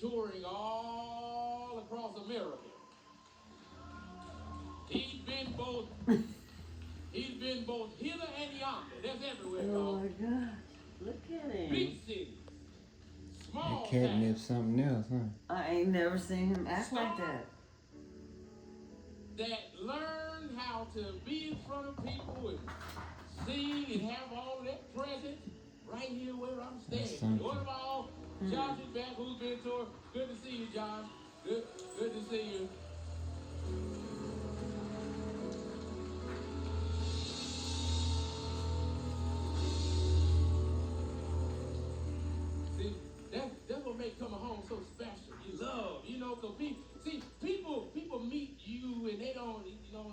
touring all across America. He's been both hither and yonder. That's everywhere, Oh dog. my gosh. Look at him. Big city, small That catnip town. something else, huh? I ain't never seen him act like that. That learn how to be in front of people and sing and have all that presence right here where I'm standing. What about all Josh is back, who's been touring? Good to see you, Josh. Good to see you.